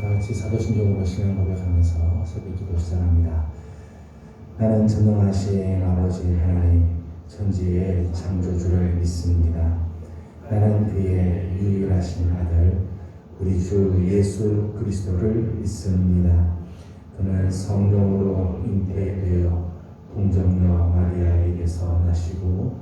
다 같이 사도신경으로 시간 고백하면서 새벽 기도 시작합니다. 나는 전능하신 아버지 하나님 천지의 창조주를 믿습니다. 나는 그의 유일하신 아들 우리 주 예수 그리스도를 믿습니다. 그는 성령으로 잉태되어 동정녀 마리아에게서 나시고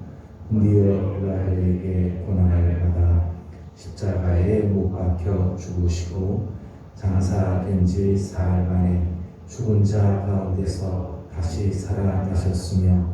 본디오 빌라도에게 고난을 받아 십자가에 못 박혀 죽으시고 장사된 지 사흘 만에 죽은 자 가운데서 다시 살아나셨으며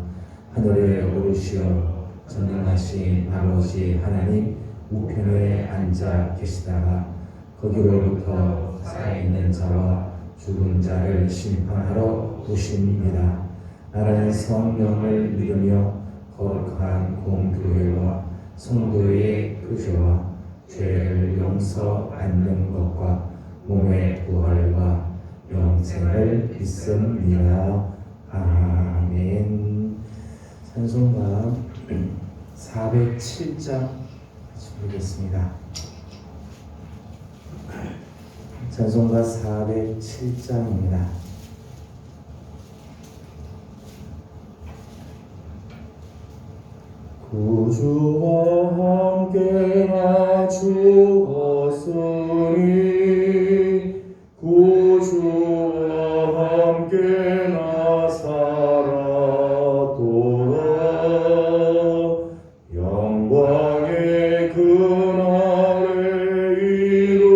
하늘에 오르시어 전능하신 아버지 하나님 우편에 앉아 계시다가 거기로부터 살아있는 자와 죽은 자를 심판하러 오십니다. 나는 성령을 믿으며 거룩한 공교회와 성도의 교제와 죄를 용서받는 것과 몸의 부활과 영생을 믿습니다. 아멘. 찬송가 407장 부르겠습니다. 찬송가 407장입니다. 구주와 함께 나 죽었으니 구주와 함께 나 살았도다. 영광의 그날에 이르도록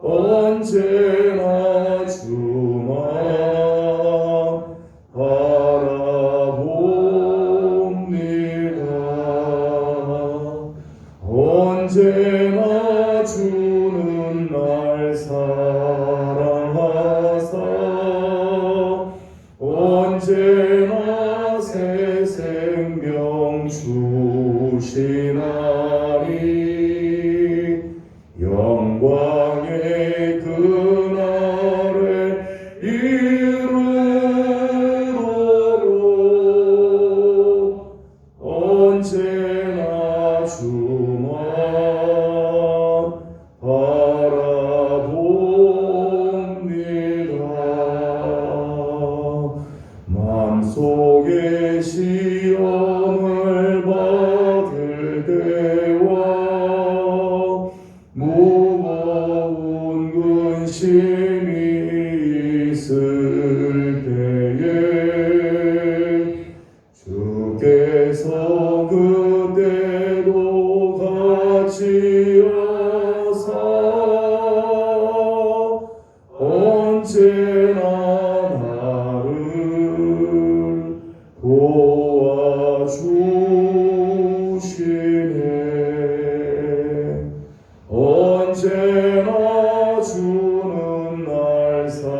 언제나 주만 언제나 주는 날 사랑하사 언제나 새 생명 주시나니 영광의 그날에 이르도록 언제나 주만 바라봅니다. 마음속에 시험을 받을 때와 무거운 근심이 있을 때에 주께서 그때도 같이 하사 언제나 나를 도와주시네. 언제나 주는 날 사랑하사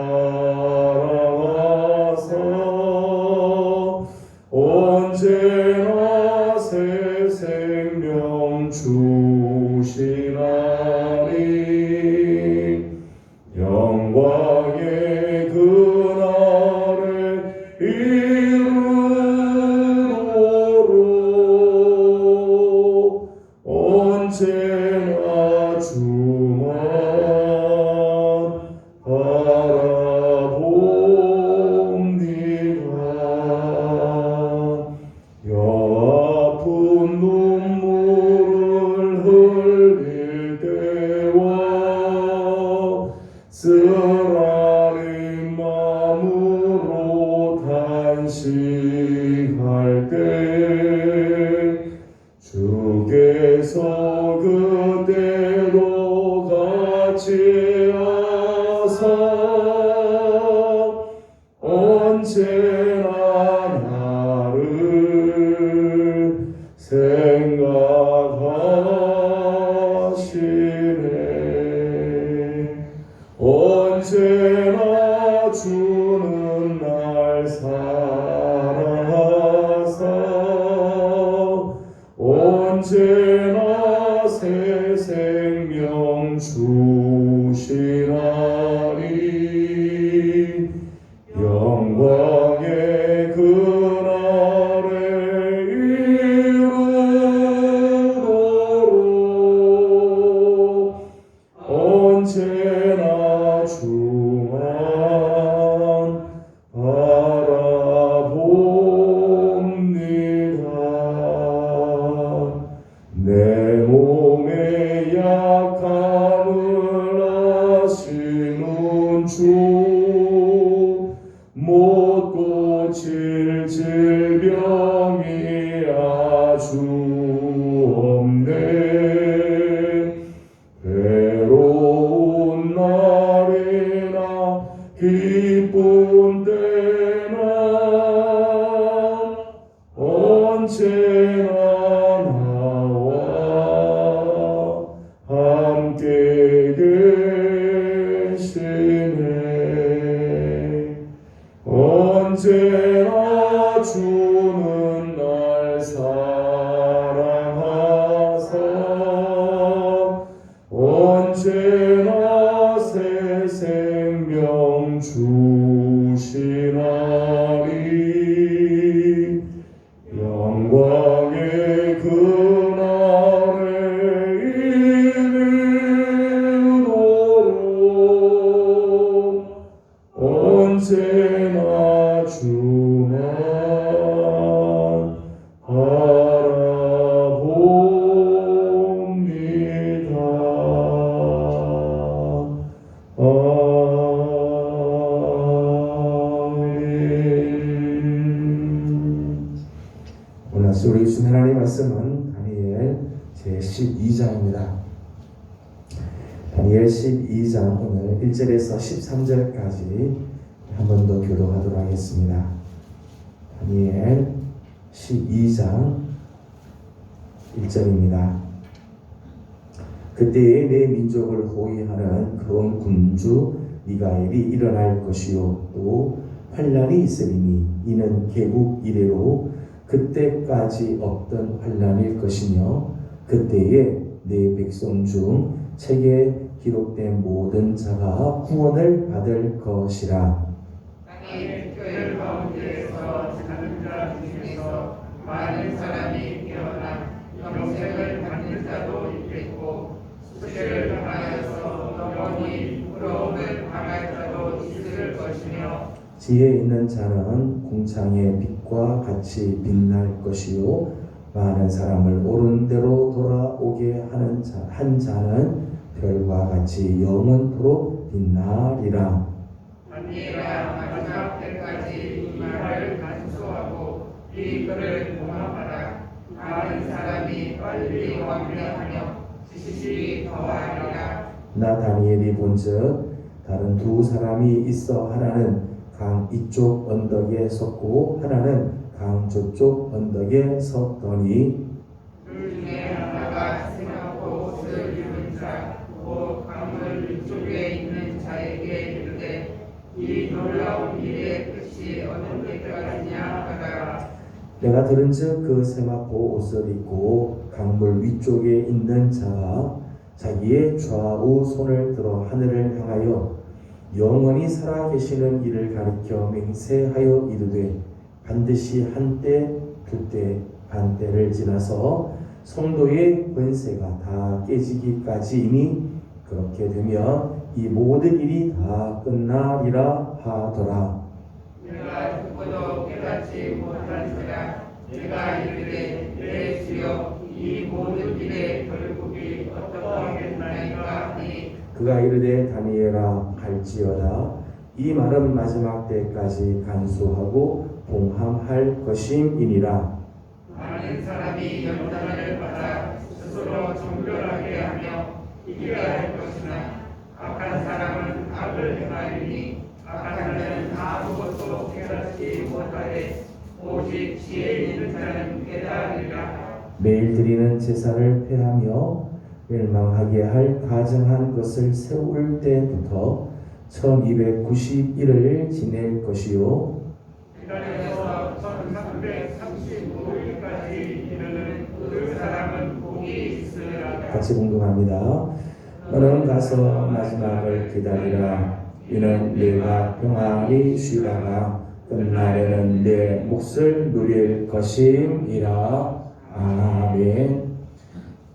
언제나 새 생명 주시나니 영광의 그날에 이르도록 언제나 주만 바라봅니다. 아픈 눈물을 흘릴 때와 쓰라린 마음으로 탄식할 때 주께서 그때도 같이 하사 언제나 나를 생각하시네. 언제나 주는 날 사랑하사 언제나 새 생명 주시나니 영광의 그날에 이르도록 몸의 약함을 아시는 주 못 고칠 질병이 아주 없네. 괴로운 날이나 기쁜 때나 언제나 나와 함께 계시네. 언제나 주는 날 사랑하사 언제나 새 생명 주시나니 영광의 그날에 이르도록 언제나 주만 바라봅니다. 오늘 우리 주신 하나님의 말씀은 다니엘 제12장입니다. 다니엘 12장 오늘 1절에서 13절까지 한 번 더 교독하도록 하겠습니다. 다니엘 12장 1절입니다. 그때에 내 민족을 호위하는 큰 군주 미가엘이 일어날 것이요 또 환난이 있으리니 이는 개국 이래로 그때까지 없던 환난일 것이며 그때에 내 백성 중 책에 기록된 모든 자가 구원을 받을 것이라. 당일 교회 가운데에서 사는 자 중에서 많은 사람이 깨어나 영생을 받는 자도 있겠고 수치를 당하여서 영원히 부러움을 당할 자도 있을 것이며 지혜 있는 자는 궁창의 빛과 같이 빛날 것이요 많은 사람을 옳은 대로 돌아오게 하는 한 자는 별과 같이 영원토록 빛나리라. 다니엘아 마지막 때까지 이 말을 간수하고 이 글을 봉합하라. 많은 사람이 빨리 왕래하며 지식이 더하리라. 나 다니엘이 본즉 다른 두 사람이 있어 하나는 강 이쪽 언덕에 섰고 하나는 강 저쪽 언덕에 섰더니 둘 중에 하나가 생하고 옷을 입은 자 곧 강물 위쪽에 있는 자에게 이르되 이 놀라운 일의 끝이 어느 때까지냐 하더라. 내가 들은즉 그 세마포 옷을 입고 강물 위쪽에 있는 자가 자기의 좌우 손을 들어 하늘을 향하여 영원히 살아계시는 이를 가리켜 맹세하여 이르되 반드시 한때 두때 반때를 지나서 성도의 권세가 다 깨지기까지이니 그렇게 되면 이 모든 일이 다 끝나리라 하더라. 내가 듣고도 깨닫지 못한 자라. 내가 이르되 내 주여 이 모든 일의 결국이 어떠하겠나이까 하니 그가 이르되 다니엘아 갈지어다. 이 말은 마지막 때까지 간수하고 봉함할 것임이니라. 많은 사람이 연단을 받아 스스로 정결하게 하며 이기려 할 것이나 악한 사람은 악을 행하리니 악한 자는 아무것도 깨닫지 못하되 오직 지혜 있는 자는 깨달으리라. 매일 드리는 제사를 폐하며 멸망하게 할 가증한 것을 세울 때부터 1291을 지낼 것이요 이달에서 1335일까지 이르는 그 사람은 복이 있으리라. 같이 공동합니다. 너는 가서 마지막을 기다리라. 이는 내가 평안히 쉬다가 끝날에는 내 몫을 누릴 것임이라. 아멘.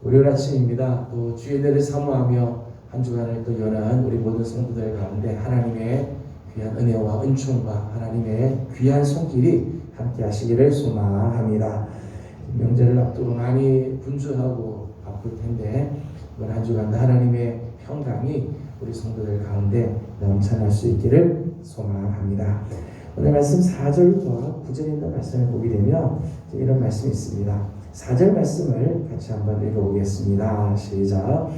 월요일 아침입니다. 또 주의 내를 사모하며 한 주간을 또 여는 우리 모든 성도들 가운데 하나님의 귀한 은혜와 은총과 하나님의 귀한 손길이 함께 하시기를 소망합니다. 명절을 앞두고 많이 분주하고 바쁠 간주간다 하나님의 평강이 우리 성도들 가운데 넘쳐날 수 있기를 소망합니다. 오늘 말씀 4절과 9절에 있는 말씀을 보게 되면 이런 말씀이 있습니다. 4절 말씀을 같이 한번 읽어보겠습니다. 시작.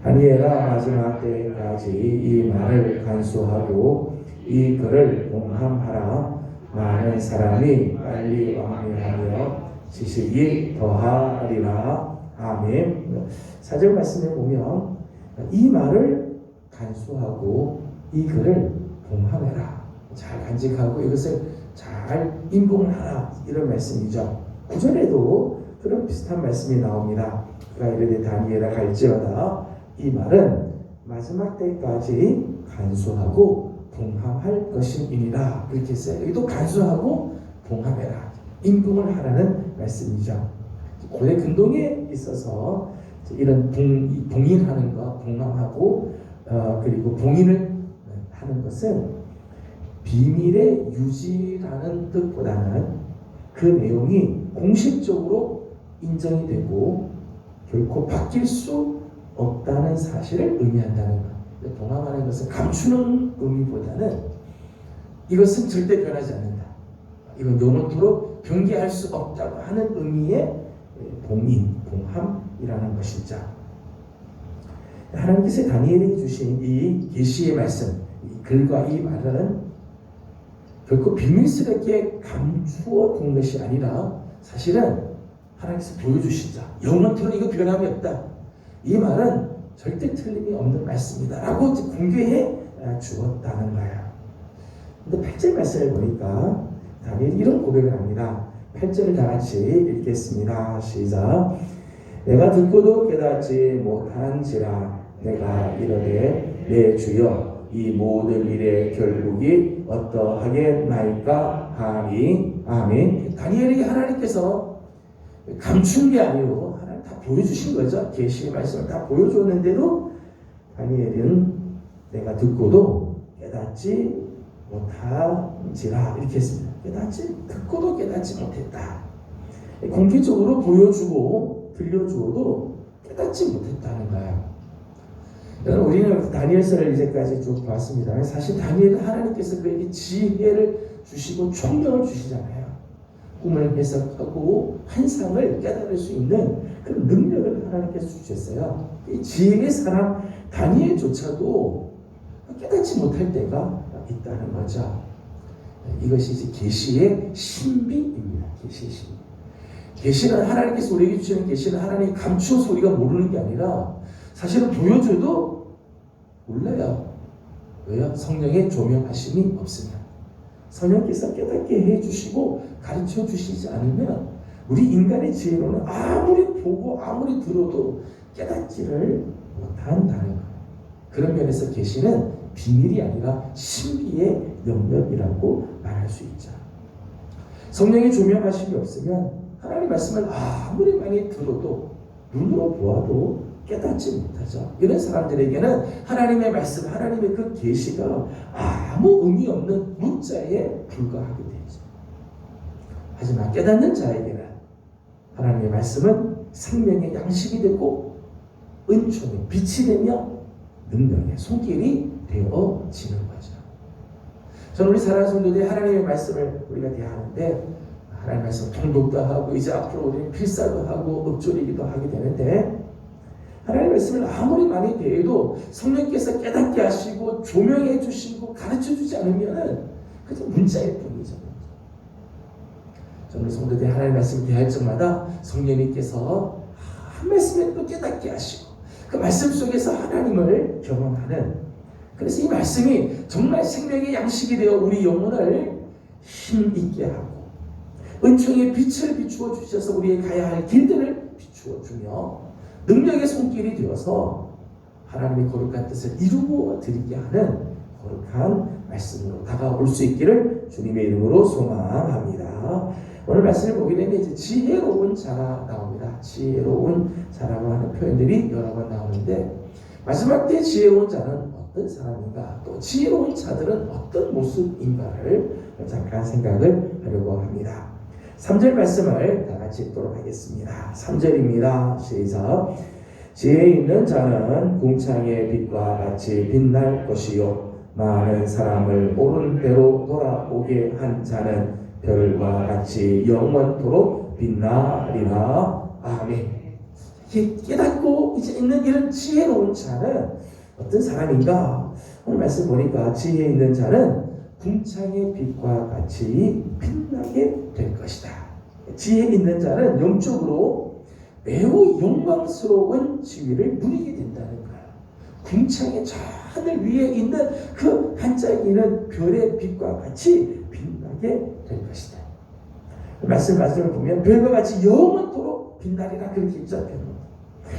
다니엘아, 마지막 때까지 이 말을 간수하고 이 글을 공함하라. 많은 사람이 빨리 왕래하며 지식이 더하리라. 아멘. 4절 말씀에 보면 이 말을 간수하고 이 글을 공함해라. 잘 간직하고 이것을 잘 인봉하라. 이런 말씀이죠. 9절에도 그런 비슷한 말씀이 나옵니다. 그가 이르되 다니엘아 갈지어다. 이 말은 마지막 때까지 간수하고 봉함할 것임이니라. 그렇게 했어요. 여기도 간수하고 봉함해라. 인봉을 하라는 말씀이죠. 고대 근동에 있어서 이런 봉인하는 것, 봉함하고 그리고 봉인을 하는 것은 비밀의 유지라는 뜻보다는 그 내용이 공식적으로 인정이 되고 결코 바뀔 수 없다는 사실을 의미한다는 것. 봉함하는 것은 감추는 의미보다는 이것은 절대 변하지 않는다. 이건 영원토록 변개할 수 없다고 하는 의미의 봉인, 봉함이라는 것이죠. 하나님께서 다니엘에게 주신 이 계시의 말씀, 이 글과 이 말은 결코 비밀스럽게 감추어 둔 것이 아니라 사실은 하나님께서 보여주시자. 영원토록 이거 변함이 없다. 이 말은 절대 틀림이 없는 말씀이다 라고 공개해 주었다는 거예요. 근데 8절 말씀을 보니까 다니엘이 이런 고백을 합니다. 8절을 다 같이 읽겠습니다. 시작. 내가 듣고도 깨닫지 못한지라 내가 이르되 내 주여 이 모든 일의 결국이 어떠하겠나이까 하니. 아멘. 다니엘에게 하나님께서 감춘 게 아니고 하나님 다 보여주신 거죠. 계시의 말씀을 다 보여줬는데도 다니엘은 내가 듣고도 깨닫지 못한지라 이렇게 했습니다. 듣고도 깨닫지 못했다. 공개적으로 보여주고 들려주어도 깨닫지 못했다는 거예요. 여러분, 우리는 다니엘서를 이제까지 쭉 봤습니다. 사실 다니엘은 하나님께서 그에게 지혜를 주시고 총명을 주시잖아요. 꿈을 해석하고 환상을 깨달을 수 있는 그런 능력을 하나님께서 주셨어요. 이 지혜의 사람 다니엘조차도 깨닫지 못할 때가 있다는 거죠. 이것이 이제 계시의 신비입니다. 계시의 신비. 계시는 하나님께서 우리에게 주시는 계시는 하나님이 감추어서 우리가 모르는 게 아니라 사실은 보여줘도 몰라요. 왜요? 성령의 조명하심이 없으면. 성령께서 깨닫게 해주시고 가르쳐 주시지 않으면 우리 인간의 지혜로는 아무리 보고 아무리 들어도 깨닫지를 못한다는 거예요. 그런 면에서 계시는 비밀이 아니라 신비의 영역이라고 말할 수 있죠. 성령의 조명하심이 없으면 하나님의 말씀을 아무리 많이 들어도 눈으로 보아도 깨닫지 못하죠. 이런 사람들에게는 하나님의 말씀, 하나님의 그 계시가 아무 의미 없는 문자에 불과하게 되죠. 하지만 깨닫는 자에게는 하나님의 말씀은 생명의 양식이 되고 은총의 빛이 되며 능력의 손길이 되어지는 거죠. 저는 우리 사랑하는 성도들이 하나님의 말씀을 우리가 대하는데 하나님의 말씀 통독도 하고 이제 앞으로 우리는 필사도 하고 읊조리기도 하게 되는데 하나님의 말씀을 아무리 많이 대해도 성령께서 깨닫게 하시고 조명해 주시고 가르쳐 주지 않으면 그저 문자일 뿐이죠. 저는 성도들이 하나님의 말씀을 대할 적마다 성령님께서 한 말씀에도 깨닫게 하시고 그 말씀 속에서 하나님을 경험하는, 그래서 이 말씀이 정말 생명의 양식이 되어 우리 영혼을 힘있게 하고 은총의 빛을 비추어 주셔서 우리의 가야 할 길들을 비추어 주며 능력의 손길이 되어서 하나님의 거룩한 뜻을 이루어 드리게 하는 거룩한 말씀으로 다가올 수 있기를 주님의 이름으로 소망합니다. 오늘 말씀을 보게 되면 이제 지혜로운 자가 나옵니다. 지혜로운 자라고 하는 표현들이 여러 번 나오는데 마지막 때 지혜로운 자는 어떤 사람인가, 또 지혜로운 자들은 어떤 모습인가를 잠깐 생각을 하려고 합니다. 3절 말씀을 다 같이 읽도록 하겠습니다. 3절입니다. 시작. 지혜 있는 자는 궁창의 빛과 같이 빛날 것이요 많은 사람을 옳은 대로 돌아오게 한 자는 별과 같이 영원토록 빛나리라. 아멘. 깨닫고 이제 있는 이런 지혜로운 자는 어떤 사람인가? 오늘 말씀 보니까 지혜 있는 자는 궁창의 빛과 같이 빛나게 될 것이다. 지혜 있는 자는 영적으로 매우 영광스러운 지위를 누리게 된다는 거야. 궁창의 저 하늘 위에 있는 그 반짝이는 별의 빛과 같이 빛나게 될 것이다. 말씀을 보면 별과 같이 영원토록 빛나리라 그렇게 있죠.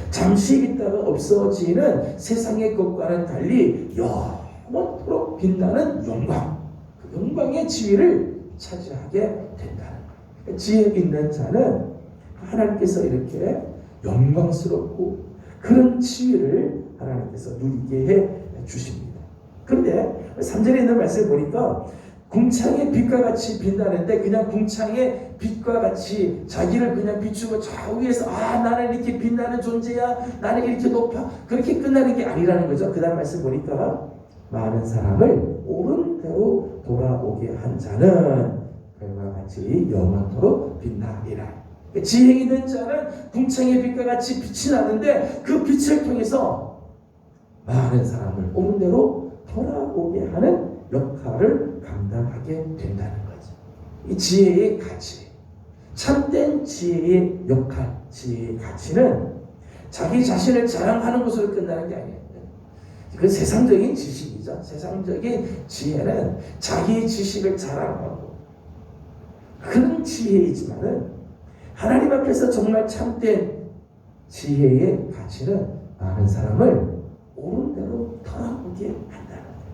잠시 있다가 없어지는 세상의 것과는 달리 영원토록 빛나는 영광, 그 영광의 지위를 차지하게 된다는 거예요. 지혜 있는 자는 하나님께서 이렇게 영광스럽고 그런 지위를 하나님께서 누리게 해 주십니다. 그런데 3절에 있는 말씀을 보니까 궁창의 빛과 같이 빛나는데 그냥 궁창의 빛과 같이 자기를 그냥 비추고 저 위에서 나는 이렇게 빛나는 존재야, 나는 이렇게 높아, 그렇게 끝나는 게 아니라는 거죠. 그 다음 말씀 보니까 많은 사람을 옳은 대로 돌아오게 한 자는 별과 같이 영원토록 빛나리라. 지혜 있는 자는 궁창의 빛과 같이 빛이 나는데 그 빛을 통해서 많은 사람을 옳은 대로 돌아오게 하는 역할을 감당하게 된다는 거죠. 이 지혜의 가치, 참된 지혜의 역할, 지혜의 가치는 자기 자신을 자랑하는 것으로 끝나는 게 아니에요. 그 세상적인 지식이죠. 세상적인 지혜는 자기 지식을 자랑하고 그런 지혜이지만은 하나님 앞에서 정말 참된 지혜의 가치는 많은 사람을 옳은 대로 돌아오게 한다는 거예요.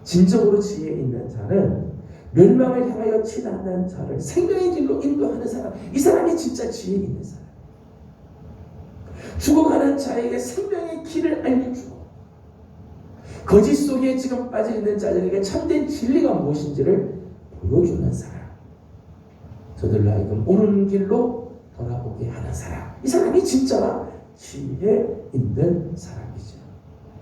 진정으로 지혜 있는 자는 멸망을 향하여 치닫는 자를 생명의 길로 인도하는 사람, 이 사람이 진짜 지혜 있는 사람. 죽어가는 자에게 생명의 길을 알려주고 거짓 속에 지금 빠져있는 자들에게 참된 진리가 무엇인지를 보여주는 사람. 저들로 하여금 옳은 길로 돌아오게 하는 사람. 이 사람이 진짜 지혜 있는 사람이죠.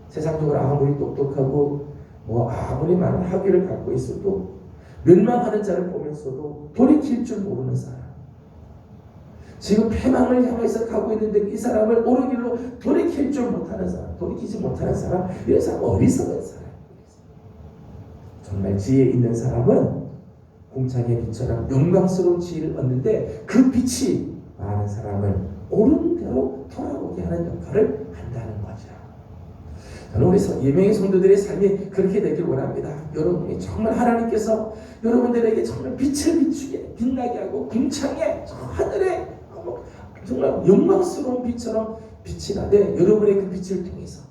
세상적으로 아무리 똑똑하고 아무리 많은 학위를 갖고 있어도 멸망하는 자를 보면서도 돌이킬 줄 모르는 사람. 지금 패망을 향해서 가고 있는데 이 사람을 옳은 길로 돌이킬 줄 못하는 사람, 돌이키지 못하는 사람, 이런 사람은 어리석은 사람이에요. 정말 지혜 있는 사람은 궁창의 빛처럼 영광스러운 지혜를 얻는데 그 빛이 많은 사람을 옳은 대로 돌아오게 하는 역할을 한다는 거죠. 저는 우리 예명의 성도들의 삶이 그렇게 되길 원합니다. 여러분이 정말 하나님께서 여러분들에게 정말 빛을 비추게 빛나게 하고 궁창의 저 하늘에 정말 영광스러운 빛처럼 빛이 나되 여러분의 그 빛을 통해서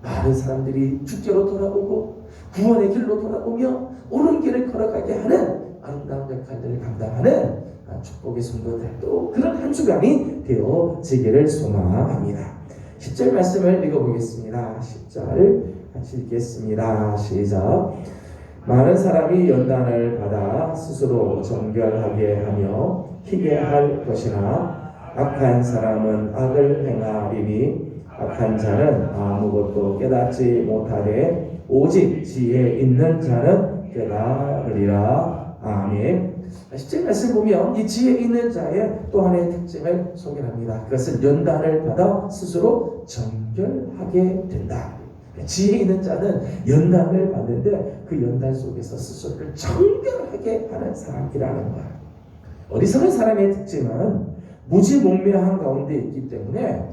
많은 사람들이 주께로 돌아오고 구원의 길로 돌아오며 옳은 길을 걸어가게 하는 아름다운 역할들을 감당하는 축복의 성도들도 그런 한 주간이 되어지기를 소망합니다. 10절 말씀을 읽어보겠습니다. 10절 같이 읽겠습니다. 시작. 많은 사람이 연단을 받아 스스로 정결하게 하며 희게 할 것이나 악한 사람은 악을 행하리니 악한 자는 아무것도 깨닫지 못하되 오직 지혜 있는 자는 깨달으리라. 아멘. 10절 말씀 보면 이 지혜 있는 자의 또 하나의 특징을 소개합니다. 그것은 연단을 받아 스스로 정결하게 된다. 지혜 있는 자는 연단을 받는데 그 연단 속에서 스스로를 정결하게 하는 사람이라는 거야. 어리석은 사람의 특징은 무지몽매한 가운데 있기 때문에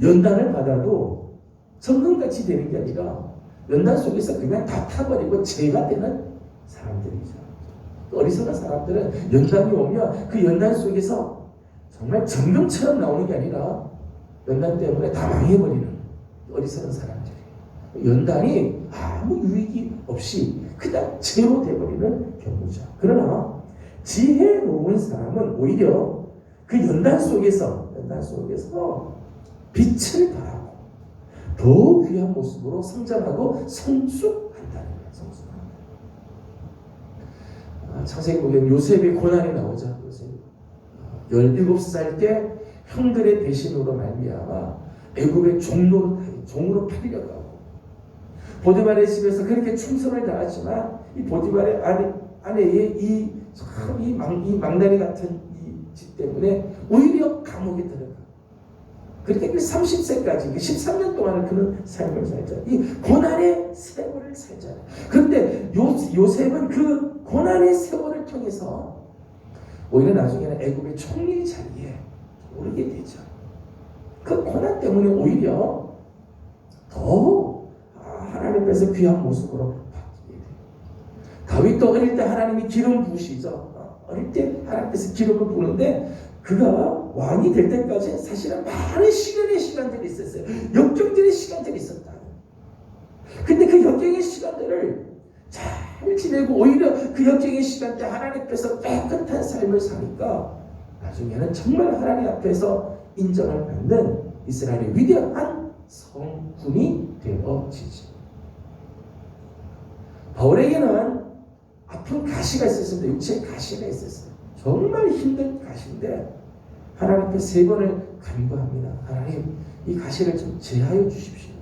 연단을 받아도 성금같이 되는 게 아니라 연단 속에서 그냥 다 타버리고 죄가 되는 사람들이죠. 어리석은 사람들은 연단이 오면 그 연단 속에서 정말 정금처럼 나오는 게 아니라 연단 때문에 다 망해버리는 어리석은 사람들이에요. 연단이 아무 유익이 없이 그냥 죄로 돼버리는 경우죠. 그러나 지혜로운 사람은 오히려 그 연단 속에서 빛을 발하고 더 귀한 모습으로 성장하고 성숙한다는 거예요. 성숙한다. 창세기 보면 요셉의 고난이 나오죠. 요셉. 17살 때 형들의 배신으로 말미암아 애굽의 종으로 팔려가고 보디발의 집에서 그렇게 충성을 다하지만 이 보디발의 아내의 이 망나니 같은 이 집 때문에 오히려 감옥에 들어가. 그렇게 30세까지 13년 동안을 그런 삶을 살잖아요. 이 고난의 세월을 살잖아요. 그런데 요셉은 그 고난의 세월을 통해서 오히려 나중에는 애굽의 총리 자리에 오르게 되죠. 그 고난 때문에 오히려 더 하나님 앞에서 귀한 모습으로 바뀌게 돼요. 다윗도 어릴 때 하나님이 기름 부으시죠. 어릴 때 하나님께서 기름을 부는데 그가 왕이 될 때까지 사실은 많은 시련의 시간들이 있었어요. 역경들의 시간들이 있었다. 근데 그 역경의 시간들을 잘 지내고 오히려 그 역경의 시간 때 하나님 앞에서 깨끗한 삶을 사니까 나중에는 정말 하나님 앞에서 인정을 받는 이스라엘의 위대한 성군이 되어지지. 바울에게는 아픈 가시가 있었습니다. 육체에 가시가 있었어요. 정말 힘든 가시인데 하나님 앞에 3번을 간구합니다. 하나님, 이 가시를 좀 제하여 주십시오.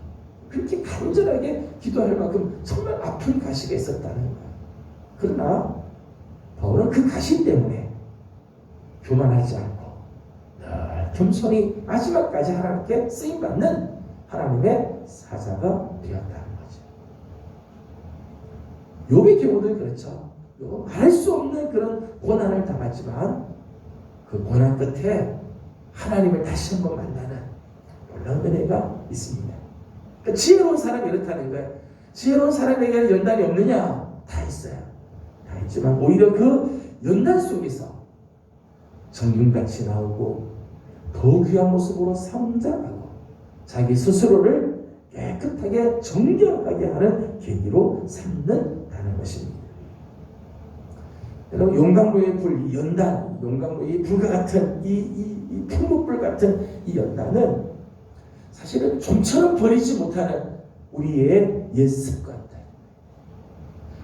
그렇게 간절하게 기도할 만큼 정말 아픈 가시가 있었다는 거예요. 그러나 바울은 그 가시 때문에 교만하지 않고 늘 겸손히 마지막까지 하나님께 쓰임받는 하나님의 사자가 되었다는 거죠. 욥의 경우도 그렇죠. 욥은 말할 수 없는 그런 고난을 당하지만 그 고난 끝에 하나님을 다시 한번 만나는 놀라운 은혜가 있습니다. 그러니까 지혜로운 사람이 이렇다는 거예요. 지혜로운 사람에게는 연단이 없느냐? 다 있어요. 다 있지만 오히려 그 연단 속에서 정금같이 나오고 더 귀한 모습으로 성장하고 자기 스스로를 깨끗하게 정결하게 하는 계기로 삼는다는 것입니다. 여러분, 용광로의 불, 이 연단, 용광로의 불과 같은 이 풍문불 같은 이 연단은 사실은 좀처럼 버리지 못하는 우리의 옛 습관들.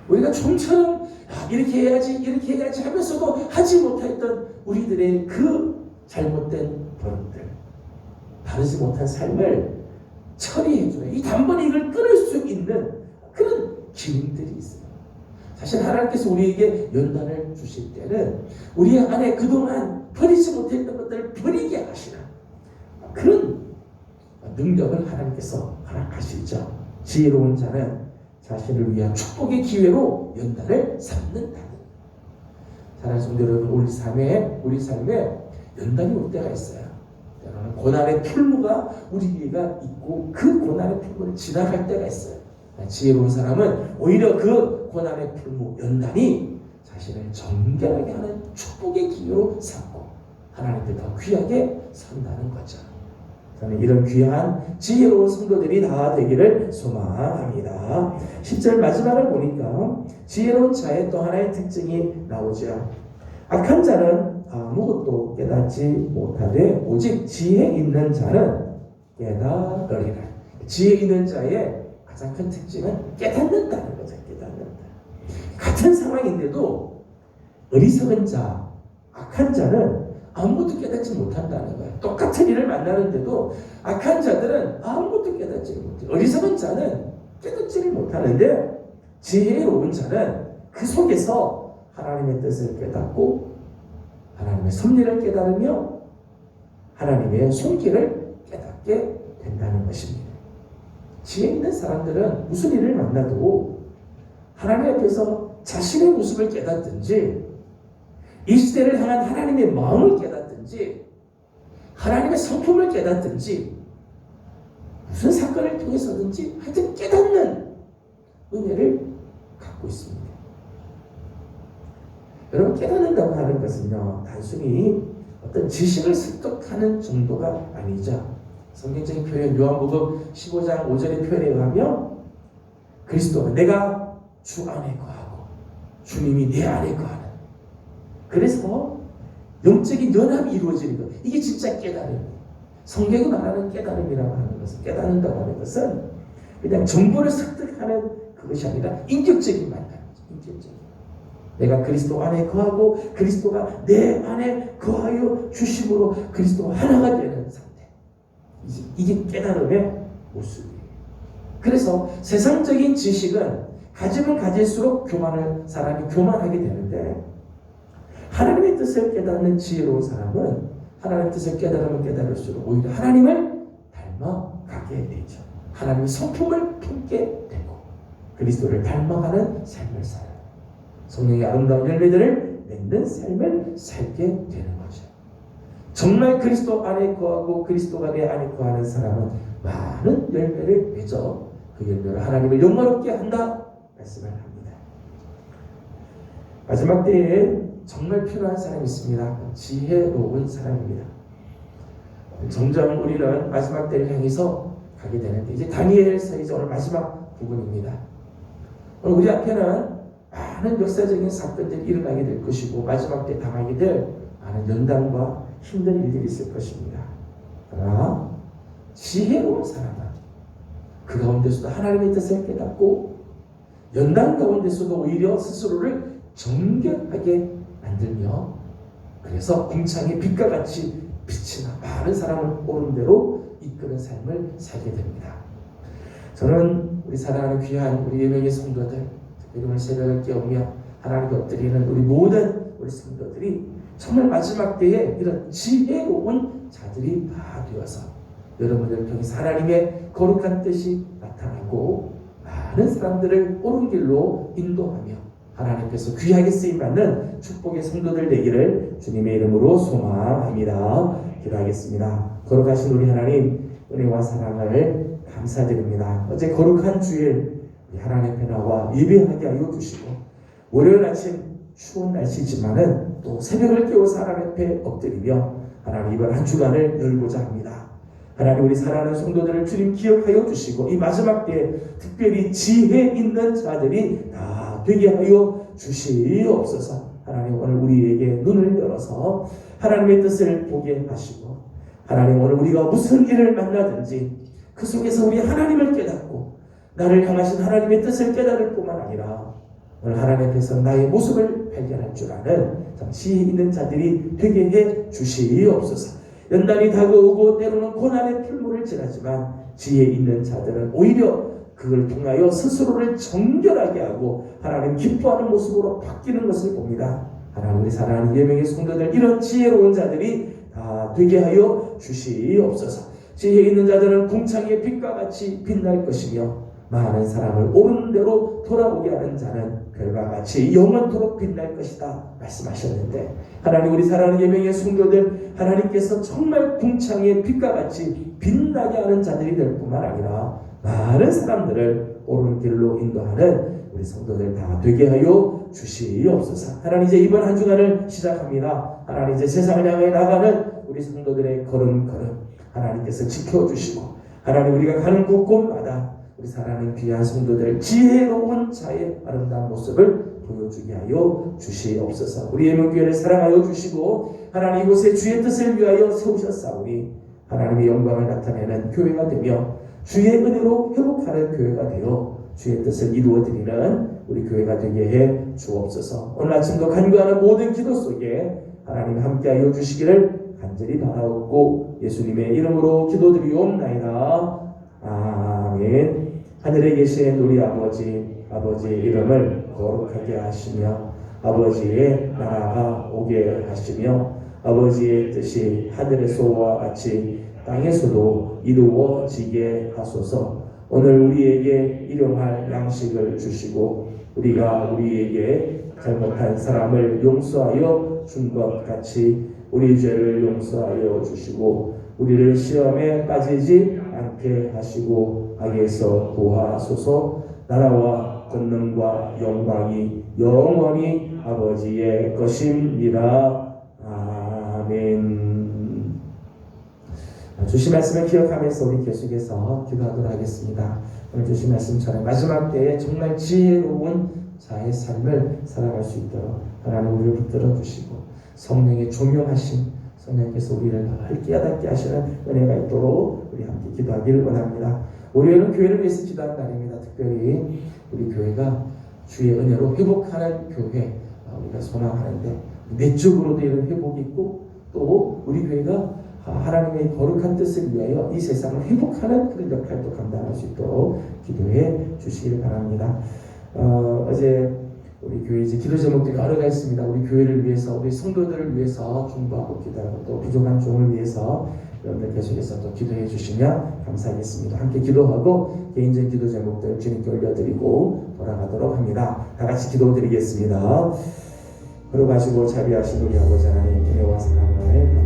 우리가 좀처럼 이렇게 해야지 하면서도 하지 못했던 우리들의 그 잘못된 버릇들, 바르지 못한 삶을 처리해주는 이 단번에 이걸 끊을 수 있는 그런 기능들이 있어요. 사실 하나님께서 우리에게 연단을 주실 때는 우리 안에 그동안 버리지 못했던 것들을 버리게 하시는 그런 능력을 하나님께서 허락하시죠. 지혜로운 자는 자신을 위한 축복의 기회로 연단을 삼는다. 사랑하는 성도 여러분, 우리 삶에 연단이 올 때가 있어요. 때로는 고난의 풀무가 우리 위에가 있고 그 고난의 풀무를 지나갈 때가 있어요. 지혜로운 사람은 오히려 그 고난의 풀무, 연단이 자신을 정결하게 하는 축복의 기회로 삼고 하나님께 더 귀하게 선다는 거죠. 저는 이런 귀한 지혜로운 성도들이 다 되기를 소망합니다. 10절 마지막을 보니까 지혜로운 자의 또 하나의 특징이 나오죠. 악한 자는 아무것도 깨닫지 못하되 오직 지혜 있는 자는 깨달으리라. 지혜 있는 자의 가장 큰 특징은 깨닫는다는 거죠. 깨닫는다. 같은 상황인데도 어리석은 자, 악한 자는 아무것도 깨닫지 못한다는 거예요. 똑같은 일을 만나는데도 악한 자들은 아무것도 깨닫지 못해요. 어리석은 자는 깨닫지를 못하는데 지혜로운 자는 그 속에서 하나님의 뜻을 깨닫고 하나님의 섭리를 깨달으며 하나님의 손길을 깨닫게 된다는 것입니다. 지혜 있는 사람들은 무슨 일을 만나도 하나님 앞에서 자신의 모습을 깨닫든지 이 시대를 향한 하나님의 마음을 깨닫든지 하나님의 성품을 깨닫든지 무슨 사건을 통해서든지 하여튼 깨닫는 은혜를 갖고 있습니다. 여러분, 깨닫는다고 하는 것은요, 단순히 어떤 지식을 습득하는 정도가 아니죠. 성경적인 표현, 요한복음 15장 5절의 표현에 의하면 그리스도가 내가 주 안에 거하고 주님이 내 안에 거하는, 그래서 영적인 연합이 이루어지는 것, 이게 진짜 깨달음이에요. 성경이 말하는 깨달음이라고 하는 것은, 깨닫는다고 하는 것은 그냥 정보를 습득하는 그것이 아니라 인격적인 만남이죠. 인격적인. 내가 그리스도 안에 거하고 그리스도가 내 안에 거하여 주심으로 그리스도와 하나가 되는 상태. 이게 깨달음의 모습이에요. 그래서 세상적인 지식은 가지면 가질수록 사람이 교만하게 되는데, 하나님의 뜻을 깨닫는 지혜로운 사람은 하나님의 뜻을 깨달으면 깨달을수록 오히려 하나님을 닮아가게 되죠. 하나님의 성품을 품게 되고 그리스도를 닮아가는 삶을 살아요. 성령의 아름다운 열매들을 맺는 삶을 살게 되는 거죠. 정말 그리스도 안에 거하고 그리스도가 내 안에 거하는 사람은 많은 열매를 맺어 그 열매를 하나님을 영광롭게 한다 말씀을 합니다. 마지막 때에 정말 필요한 사람이 있습니다. 지혜로운 사람입니다. 점점 우리는 마지막 때를 향해서 가게 되는데, 이제 다니엘서 이제 오늘 마지막 부분입니다. 오늘 우리 앞에는 많은 역사적인 사건들이 일어나게 될 것이고 마지막 때 당하게 될 많은 연단과 힘든 일들이 있을 것입니다. 그러나 지혜로운 사람은 그 가운데서도 하나님의 뜻을 깨닫고 연단 가운데서도 오히려 스스로를 정결하게 만들며, 그래서 궁창의 빛과 같이 빛이 나 많은 사람을 옳은 대로 이끄는 삶을 살게 됩니다. 저는 우리 사랑하는 귀한 우리 예명의 성도들, 특별히 오늘 새벽을 깨우며 하나님께 엎드리는 우리 모든 우리 성도들이 정말 마지막 때에 이런 지혜로운 자들이 다 되어서 여러분들 통해서 하나님의 거룩한 뜻이 나타나고 많은 사람들을 옳은 길로 인도하며 하나님께서 귀하게 쓰임받는 축복의 성도들 되기를 주님의 이름으로 소망합니다. 기도하겠습니다. 거룩하신 우리 하나님, 은혜와 사랑을 감사드립니다. 어제 거룩한 주일 하나님 앞에 나와 예배하게 하여 주시고, 월요일 아침 추운 날씨지만은 또 새벽을 깨워서 하나님 앞에 엎드리며 하나님 이번 한 주간을 열고자 합니다. 하나님, 우리 사랑하는 성도들을 주님 기억하여 주시고 이 마지막 때에 특별히 지혜 있는 자들이 다 되게 하여 주시옵소서. 하나님, 오늘 우리에게 눈을 열어서 하나님의 뜻을 보게 하시고, 하나님, 오늘 우리가 무슨 일을 만나든지 그 속에서 우리 하나님을 깨닫고 나를 향하신 하나님의 뜻을 깨달을 뿐만 아니라 오늘 하나님 앞에서 나의 모습을 발견할 줄 아는 참 지혜 있는 자들이 되게 해 주시옵소서. 연단이 다가오고 때로는 고난의 풀물을 지나지만 지혜 있는 자들은 오히려 그걸 통하여 스스로를 정결하게 하고 하나님 기뻐하는 모습으로 바뀌는 것을 봅니다. 하나님, 우리 사랑하는 예명의 성도들, 이런 지혜로운 자들이 다 되게 하여 주시옵소서. 지혜 있는 자들은 궁창의 빛과 같이 빛날 것이며 많은 사람을 옳은 대로 돌아보게 하는 자는 별과 같이 영원토록 빛날 것이다 말씀하셨는데, 하나님, 우리 사랑하는 예명의 성도들, 하나님께서 정말 궁창의 빛과 같이 빛나게 하는 자들이 될 뿐만 아니라 많은 사람들을 옳은 길로 인도하는 우리 성도들 다 되게 하여 주시옵소서. 하나님, 이제 이번 한 주간을 시작합니다. 하나님, 이제 세상을 향해 나가는 우리 성도들의 걸음걸음 하나님께서 지켜주시고, 하나님, 우리가 가는 곳곳마다 우리 사랑하는 귀한 성도들 지혜로운 자의 아름다운 모습을 보여주게 하여 주시옵소서. 우리 예명교회를 사랑하여 주시고 하나님, 이곳에 주의 뜻을 위하여 세우셨사오니 하나님의 영광을 나타내는 교회가 되며 주의 은혜로 회복하는 교회가 되어 주의 뜻을 이루어드리는 우리 교회가 되게 해 주옵소서. 오늘 아침도 간구하는 모든 기도 속에 하나님 함께하여 주시기를 간절히 바라옵고 예수님의 이름으로 기도드리옵나이다. 아멘. 하늘에 계신 우리 아버지의 이름을 거룩하게 하시며 아버지의 나라가 오게 하시며 아버지의 뜻이 하늘에서와 같이 땅에서도 이루어지게 하소서. 오늘 우리에게 일용할 양식을 주시고 우리가 우리에게 잘못한 사람을 용서하여 준 것 같이 우리 죄를 용서하여 주시고 우리를 시험에 빠지지 않게 하시고 악에서 구하소서. 나라와 권능과 영광이 영원히 아버지의 것입니다. 아멘. 주신 말씀을 기억하면서 우리 계속해서 기도하도록 하겠습니다. 오늘 주신 말씀처럼 마지막 때에 정말 지혜로운 자의 삶을 살아갈 수 있도록 하나님 우리를 붙들어 주시고 성령의 조명하심, 성령께서 우리를 깨닫게 하시는 은혜가 있도록 우리 함께 기도하기를 원합니다. 월요일은 교회를 위해서 기도하는 날입니다. 특별히 우리 교회가 주의 은혜로 회복하는 교회, 우리가 소망하는데 내적으로도 이런 회복이 있고 또 우리 교회가 하나님의 거룩한 뜻을 위하여 이 세상을 회복하는 그런 역할도 감당할 수 있도록 기도해 주시기를 바랍니다. 어제 우리 교회 이제 기도 제목들이 여러 가지 있습니다. 우리 교회를 위해서, 우리 성도들을 위해서 중보하고 기도하고 또 부족한 종을 위해서 여러분들 계속해서 또 기도해 주시면 감사하겠습니다. 함께 기도하고 개인적인 기도 제목들 주님께 올려드리고 돌아가도록 합니다. 다 같이 기도드리겠습니다. 걸어가시고 자비하신 우리 아버지 하나님 은혜와 사랑을